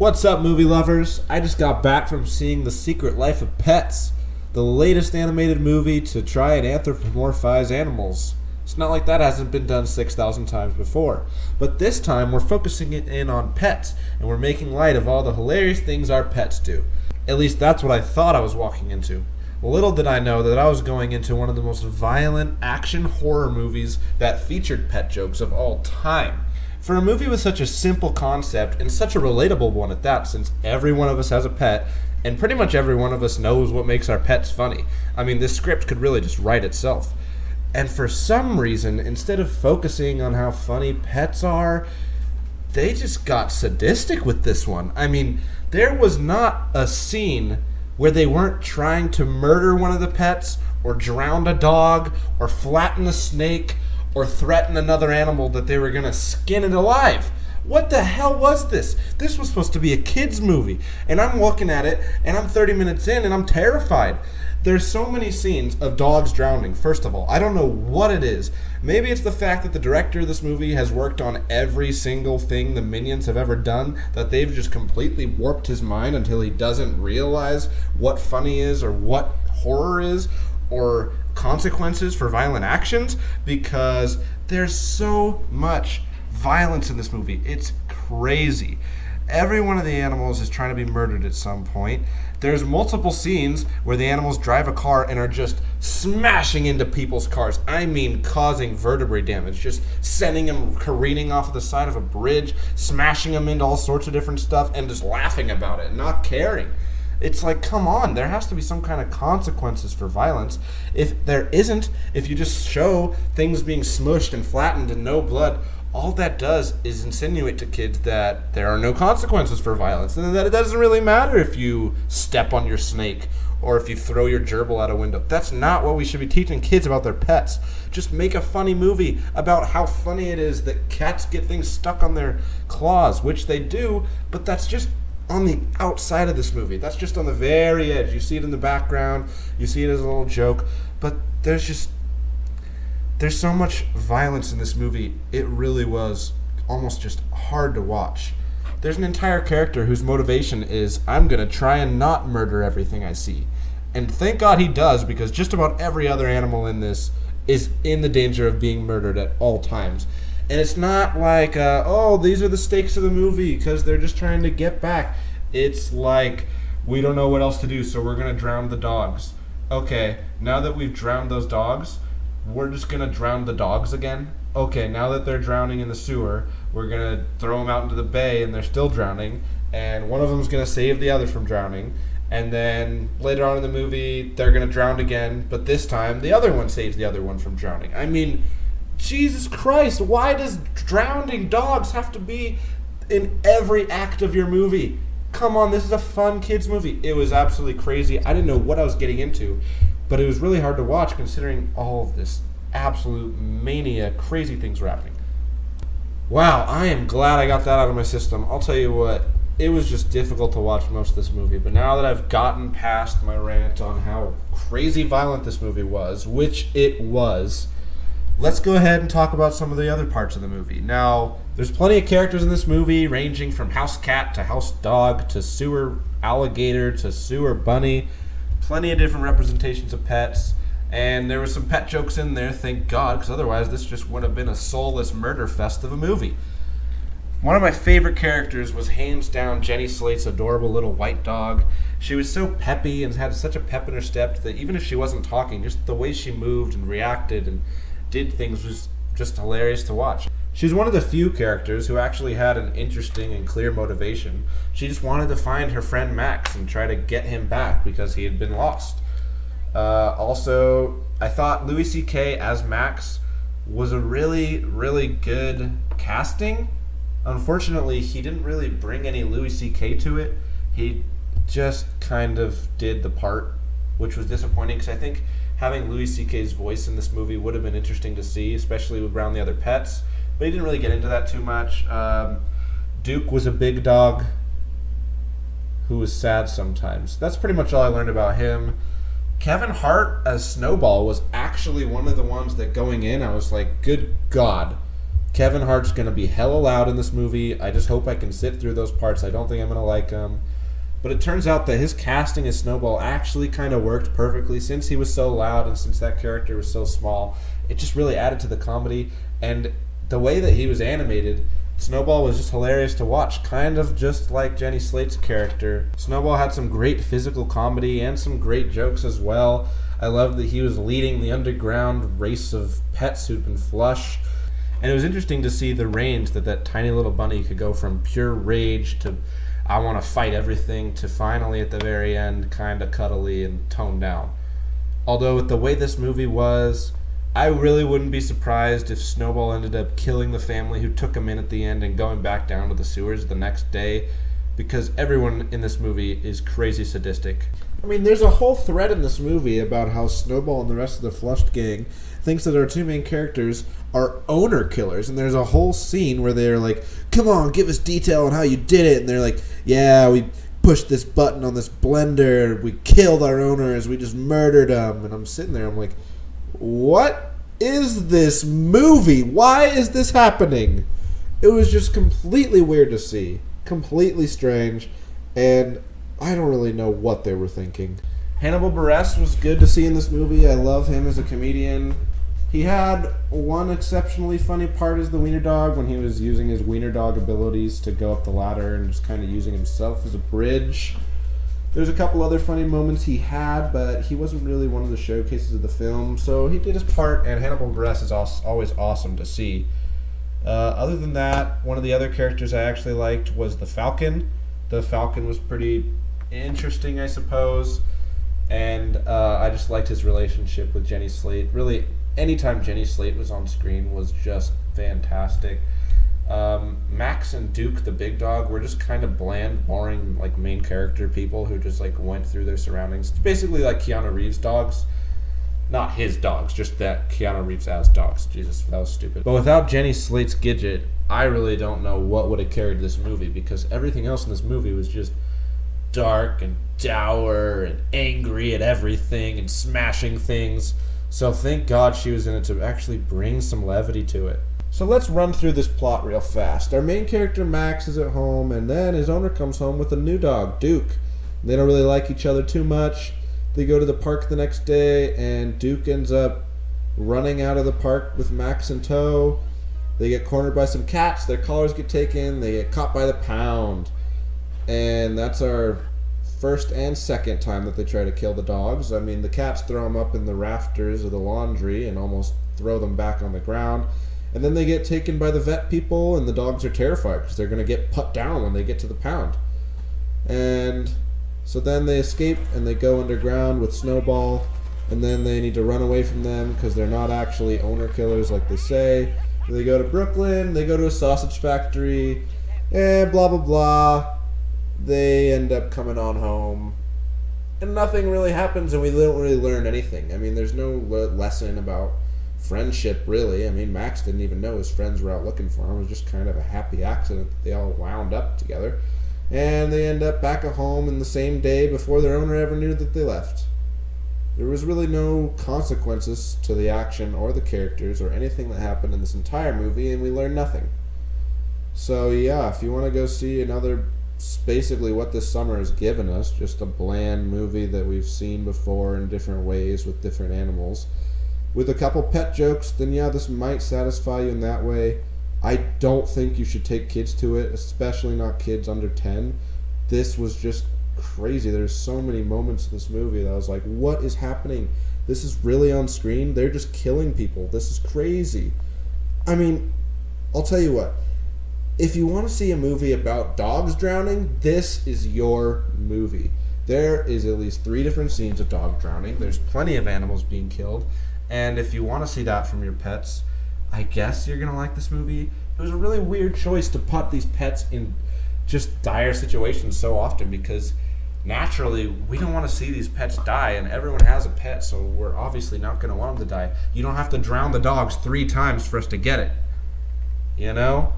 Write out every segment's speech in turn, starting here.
What's up, movie lovers? I just got back from seeing The Secret Life of Pets, the latest animated movie to try and anthropomorphize animals. It's not like that hasn't been done 6,000 times before. But this time, we're focusing it in on pets, and we're making light of all the hilarious things our pets do. At least that's what I thought I was walking into. Little did I know that I was going into one of the most violent action horror movies that featured pet jokes of all time. For a movie with such a simple concept, and such a relatable one at that, since every one of us has a pet, and pretty much every one of us knows what makes our pets funny. I mean, this script could really just write itself. And for some reason, instead of focusing on how funny pets are, they just got sadistic with this one. I mean, there was not a scene where they weren't trying to murder one of the pets, or drown a dog, or flatten a snake, or threaten another animal that they were going to skin it alive. What the hell was this? This was supposed to be a kid's movie, and I'm looking at it, and I'm 30 minutes in, and I'm terrified. There's so many scenes of dogs drowning. First of all, I don't know what it is. Maybe it's the fact that the director of this movie has worked on every single thing the Minions have ever done, that they've just completely warped his mind until he doesn't realize what funny is or what horror is or consequences for violent actions, because there's so much violence in this movie. It's crazy. Every one of the animals is trying to be murdered at some point. There's multiple scenes where the animals drive a car and are just smashing into people's cars. I mean, causing vertebrae damage, just sending them careening off the side of a bridge, smashing them into all sorts of different stuff, and just laughing about it, not caring. It's like, come on, there has to be some kind of consequences for violence. If there isn't, if you just show things being smushed and flattened and no blood, all that does is insinuate to kids that there are no consequences for violence, and that it doesn't really matter if you step on your snake or if you throw your gerbil out a window. That's not what we should be teaching kids about their pets. Just make a funny movie about how funny it is that cats get things stuck on their claws, which they do, but that's just on the outside of this movie. That's just on the very edge. You see it in the background, you see it as a little joke, but there's so much violence in this movie, it really was almost just hard to watch. There's an entire character whose motivation is, I'm going to try and not murder everything I see. And thank God he does, because just about every other animal in this is in the danger of being murdered at all times. And it's not like, these are the stakes of the movie because they're just trying to get back. It's like, we don't know what else to do, so we're going to drown the dogs. Okay, now that we've drowned those dogs, we're just going to drown the dogs again? Okay, now that they're drowning in the sewer, we're going to throw them out into the bay and they're still drowning, and one of them's going to save the other from drowning, and then later on in the movie, they're going to drown again, but this time, the other one saves the other one from drowning. I mean, Jesus Christ, why does drowning dogs have to be in every act of your movie? Come on, this is a fun kids movie. It was absolutely crazy. I didn't know what I was getting into, but it was really hard to watch considering all of this absolute mania, crazy things were happening. Wow, I am glad I got that out of my system. I'll tell you what, it was just difficult to watch most of this movie, but now that I've gotten past my rant on how crazy violent this movie was, which it was, let's go ahead and talk about some of the other parts of the movie. Now, there's plenty of characters in this movie, ranging from house cat to house dog to sewer alligator to sewer bunny. Plenty of different representations of pets. And there were some pet jokes in there, thank God, because otherwise this just would have been a soulless murder fest of a movie. One of my favorite characters was hands down Jenny Slate's adorable little white dog. She was so peppy and had such a pep in her step that even if she wasn't talking, just the way she moved and reacted and did things was just hilarious to watch. She's one of the few characters who actually had an interesting and clear motivation. She just wanted to find her friend Max and try to get him back because he had been lost. Also, I thought Louis C.K. as Max was a really, really good casting. Unfortunately, he didn't really bring any Louis C.K. to it. He just kind of did the part, which was disappointing because I think having Louis C.K.'s voice in this movie would have been interesting to see, especially around the other pets. But he didn't really get into that too much. Duke was a big dog who was sad sometimes. That's pretty much all I learned about him. Kevin Hart as Snowball was actually one of the ones that going in, I was like, good God, Kevin Hart's going to be hella loud in this movie. I just hope I can sit through those parts. I don't think I'm going to like him. But it turns out that his casting as Snowball actually kind of worked perfectly. Since he was so loud and since that character was so small, it just really added to the comedy. And the way that he was animated, Snowball was just hilarious to watch, kind of just like Jenny Slate's character. Snowball had some great physical comedy and some great jokes as well. I loved that he was leading the underground race of pets who'd been flush. And it was interesting to see the range that tiny little bunny could go from pure rage to I want to fight everything to finally at the very end kind of cuddly and toned down. Although with the way this movie was, I really wouldn't be surprised if Snowball ended up killing the family who took him in at the end and going back down to the sewers the next day, because everyone in this movie is crazy sadistic. I mean, there's a whole thread in this movie about how Snowball and the rest of the Flushed gang thinks that our two main characters are owner killers, and there's a whole scene where they're like, come on, give us detail on how you did it, and they're like, yeah, we pushed this button on this blender, we killed our owners, we just murdered them, and I'm sitting there, I'm like, what is this movie? Why is this happening? It was just completely weird to see, completely strange, and I don't really know what they were thinking. Hannibal Buress was good to see in this movie. I love him as a comedian. He had one exceptionally funny part as the wiener dog when he was using his wiener dog abilities to go up the ladder and just kind of using himself as a bridge. There's a couple other funny moments he had, but he wasn't really one of the showcases of the film, so he did his part, and Hannibal Buress is always awesome to see. Other than that, one of the other characters I actually liked was the Falcon. The Falcon was pretty interesting, I suppose, and I just liked his relationship with Jenny Slate. Really, anytime Jenny Slate was on screen was just fantastic. Max and Duke, the big dog, were just kind of bland, boring, like main character people who just like went through their surroundings. It's basically like Keanu Reeves' dogs. Not his dogs, just that Keanu Reeves as dogs. Jesus, that was stupid. But without Jenny Slate's Gidget, I really don't know what would have carried this movie, because everything else in this movie was just dark and dour and angry at everything and smashing things. So thank God she was in it to actually bring some levity to it. So let's run through this plot real fast. Our main character Max is at home, and then his owner comes home with a new dog, Duke. They don't really like each other too much. They go to the park the next day, and Duke ends up running out of the park with Max in tow. They get cornered by some cats, their collars get taken, they get caught by the pound. And that's our first and second time that they try to kill the dogs. I mean, the cats throw them up in the rafters of the laundry and almost throw them back on the ground. And then they get taken by the vet people, and the dogs are terrified because they're going to get put down when they get to the pound. And so then they escape and they go underground with Snowball, and then they need to run away from them because they're not actually owner killers like they say. They go to Brooklyn, they go to a sausage factory, and blah blah blah. They end up coming on home, and nothing really happens, and we don't really learn anything. I mean, there's no lesson about friendship, really. I mean, Max didn't even know his friends were out looking for him. It was just kind of a happy accident that they all wound up together. And they end up back at home in the same day before their owner ever knew that they left. There was really no consequences to the action or the characters or anything that happened in this entire movie, and we learned nothing. So yeah, if you want to go see another, basically what this summer has given us, just a bland movie that we've seen before in different ways with different animals, with a couple pet jokes, then yeah, this might satisfy you in that way. I don't think you should take kids to it, especially not kids under 10. This was just crazy. There's so many moments in this movie that I was like, what is happening? This is really on screen? They're just killing people. This is crazy. I mean, I'll tell you what. If you want to see a movie about dogs drowning, this is your movie. There is at least 3 different scenes of dog drowning. There's plenty of animals being killed. And if you want to see that from your pets, I guess you're going to like this movie. It was a really weird choice to put these pets in just dire situations so often, because naturally we don't want to see these pets die, and everyone has a pet, so we're obviously not going to want them to die. You don't have to drown the dogs 3 times for us to get it. You know?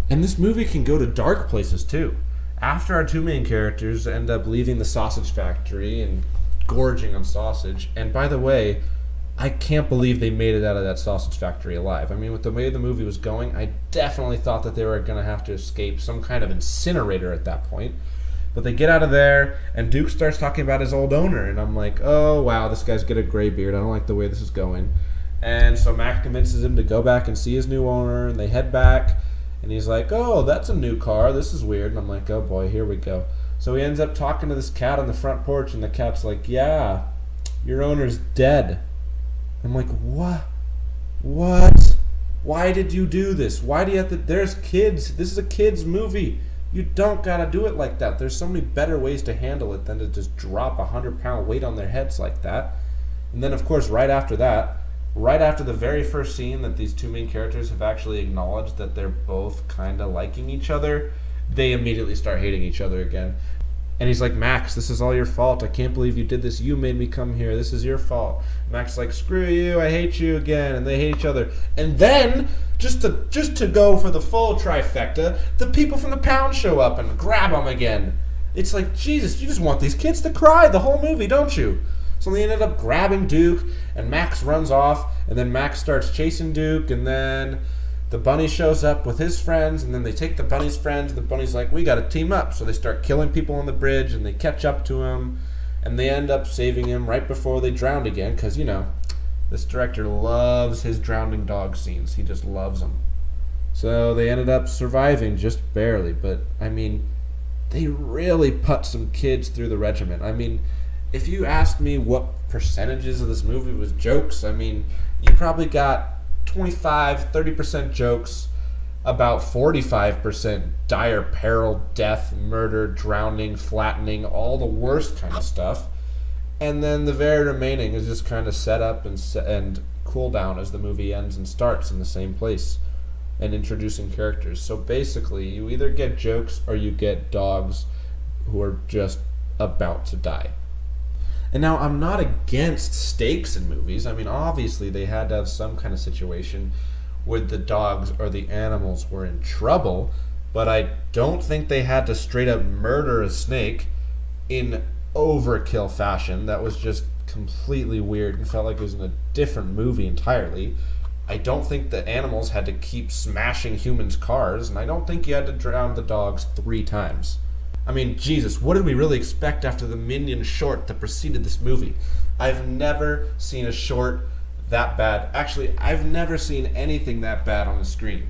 And this movie can go to dark places too. After our 2 main characters end up leaving the sausage factory and gorging on sausage, and by the way, I can't believe they made it out of that sausage factory alive. I mean, with the way the movie was going, I definitely thought that they were going to have to escape some kind of incinerator at that point. But they get out of there, and Duke starts talking about his old owner, and I'm like, oh, wow, this guy's got a gray beard. I don't like the way this is going. And so Mac convinces him to go back and see his new owner, and they head back, and he's like, oh, that's a new car. This is weird. And I'm like, oh, boy, here we go. So he ends up talking to this cat on the front porch, and the cat's like, yeah, your owner's dead. I'm like, what? What? Why did you do this? Why do you have to... There's kids. This is a kid's movie. You don't gotta do it like that. There's so many better ways to handle it than to just drop a 100-pound weight on their heads like that. And then, of course, right after that, right after the very first scene that these two main characters have actually acknowledged that they're both kind of liking each other, they immediately start hating each other again. And he's like, Max, this is all your fault. I can't believe you did this. You made me come here. This is your fault. Max is like, screw you. I hate you again. And they hate each other. And then, just to go for the full trifecta, the people from the pound show up and grab them again. It's like, Jesus, you just want these kids to cry the whole movie, don't you? So they ended up grabbing Duke, and Max runs off, and then Max starts chasing Duke, and then the bunny shows up with his friends, and then they take the bunny's friends, and the bunny's like, we gotta team up. So they start killing people on the bridge, and they catch up to him, and they end up saving him right before they drowned again, because, you know, this director loves his drowning dog scenes. He just loves them. So they ended up surviving just barely, but, I mean, they really put some kids through the regiment. I mean, if you asked me what percentages of this movie was jokes, I mean, you probably got 25-30% jokes, about 45% dire peril, death, murder, drowning, flattening, all the worst kind of stuff, and then the very remaining is just kind of set up and cool down as the movie ends and starts in the same place and introducing characters. So basically, you either get jokes or you get dogs who are just about to die. And now, I'm not against stakes in movies. I mean, obviously, they had to have some kind of situation where the dogs or the animals were in trouble, but I don't think they had to straight up murder a snake in overkill fashion. That was just completely weird and felt like it was in a different movie entirely. I don't think the animals had to keep smashing humans' cars, and I don't think you had to drown the dogs 3 times. I mean, Jesus, what did we really expect after the Minion short that preceded this movie? I've never seen a short that bad. Actually, I've never seen anything that bad on the screen.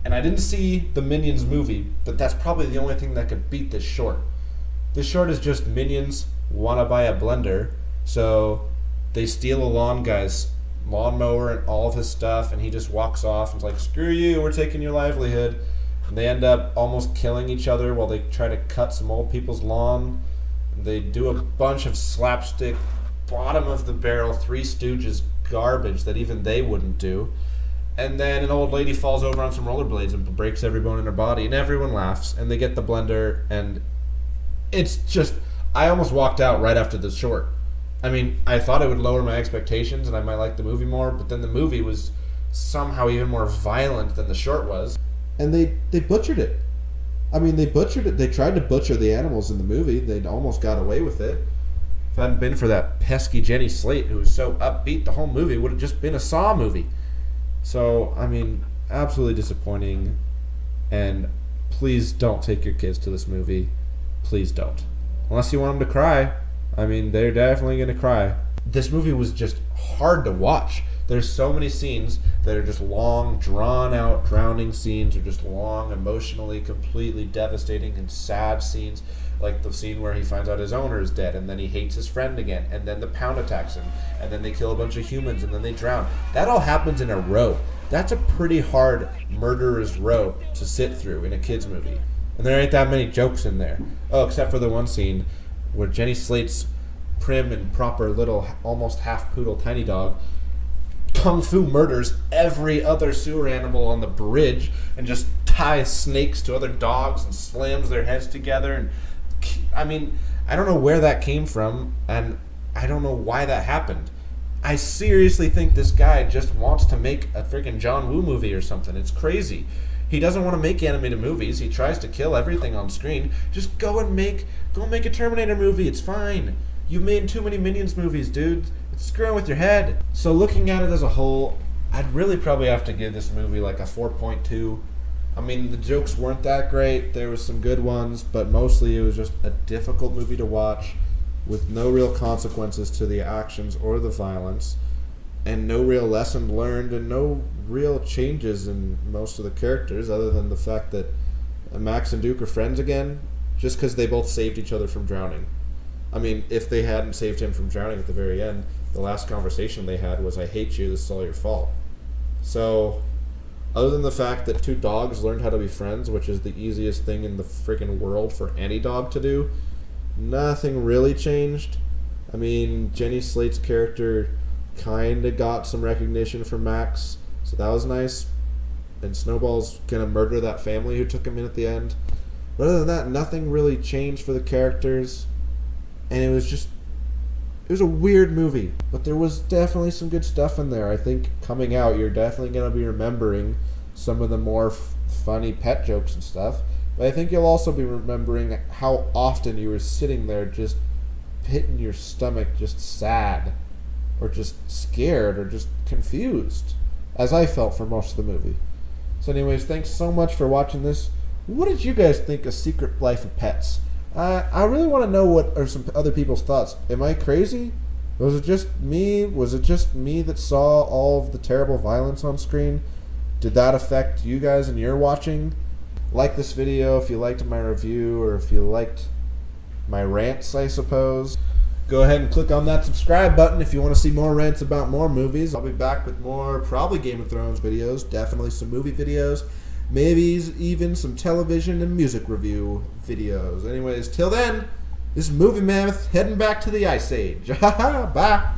And I didn't see the Minions movie, but that's probably the only thing that could beat this short. This short is just Minions wanna buy a blender, so they steal a lawn guy's lawnmower and all of his stuff, and he just walks off and is like, screw you, we're taking your livelihood. And they end up almost killing each other while they try to cut some old people's lawn. They do a bunch of slapstick, bottom of the barrel, Three Stooges garbage that even they wouldn't do. And then an old lady falls over on some rollerblades and breaks every bone in her body, and everyone laughs, and they get the blender, and it's just, I almost walked out right after the short. I mean, I thought it would lower my expectations and I might like the movie more, but then the movie was somehow even more violent than the short was. And they butchered it. I mean, they butchered it. They tried to butcher the animals in the movie. They almost got away with it. If it hadn't been for that pesky Jenny Slate, who was so upbeat, the whole movie would have just been a Saw movie. So, I mean, absolutely disappointing. And please don't take your kids to this movie. Please don't. Unless you want them to cry. I mean, they're definitely going to cry. This movie was just hard to watch. There's so many scenes that are just long, drawn-out, drowning scenes, or just long, emotionally, completely devastating and sad scenes, like the scene where he finds out his owner is dead, and then he hates his friend again, and then the pound attacks him, and then they kill a bunch of humans, and then they drown. That all happens in a row. That's a pretty hard murderer's row to sit through in a kid's movie. And there ain't that many jokes in there. Oh, except for the one scene where Jenny Slate's prim and proper little, almost half-poodle tiny dog kung fu murders every other sewer animal on the bridge and just ties snakes to other dogs and slams their heads together. And I mean, I don't know where that came from, and I don't know why that happened. I seriously think this guy just wants to make a freaking John Woo movie or something. It's crazy. He doesn't want to make animated movies. He tries to kill everything on screen. Just go and make a Terminator movie. It's fine. You've made too many Minions movies, dude. screwing with your head. So looking at it as a whole, I'd really probably have to give this movie like a 4.2. I mean, the jokes weren't that great. There was some good ones, but mostly it was just a difficult movie to watch with no real consequences to the actions or the violence, and no real lesson learned, and no real changes in most of the characters other than the fact that Max and Duke are friends again just because they both saved each other from drowning. I mean, if they hadn't saved him from drowning at the very end, the last conversation they had was, "I hate you, this is all your fault." So, other than the fact that two dogs learned how to be friends, which is the easiest thing in the freaking world for any dog to do, nothing really changed. I mean, Jenny Slate's character kind of got some recognition from Max, so that was nice. And Snowball's gonna murder that family who took him in at the end. But other than that, nothing really changed for the characters. And it was a weird movie. But there was definitely some good stuff in there. I think coming out, you're definitely gonna be remembering some of the more funny pet jokes and stuff. But I think you'll also be remembering how often you were sitting there just hitting your stomach, just sad, or just scared, or just confused, as I felt for most of the movie. So anyways, thanks so much for watching this. What did you guys think of Secret Life of Pets? I really want to know what are some other people's thoughts. Am I crazy? Was it just me? Was it just me that saw all of the terrible violence on screen? Did that affect you guys in your watching? Like this video if you liked my review, or if you liked my rants, I suppose. Go ahead and click on that subscribe button if you want to see more rants about more movies. I'll be back with more, probably Game of Thrones videos, definitely some movie videos, maybe even some television and music review videos. Anyways, till then, this is Movie Mammoth heading back to the Ice Age. Bye!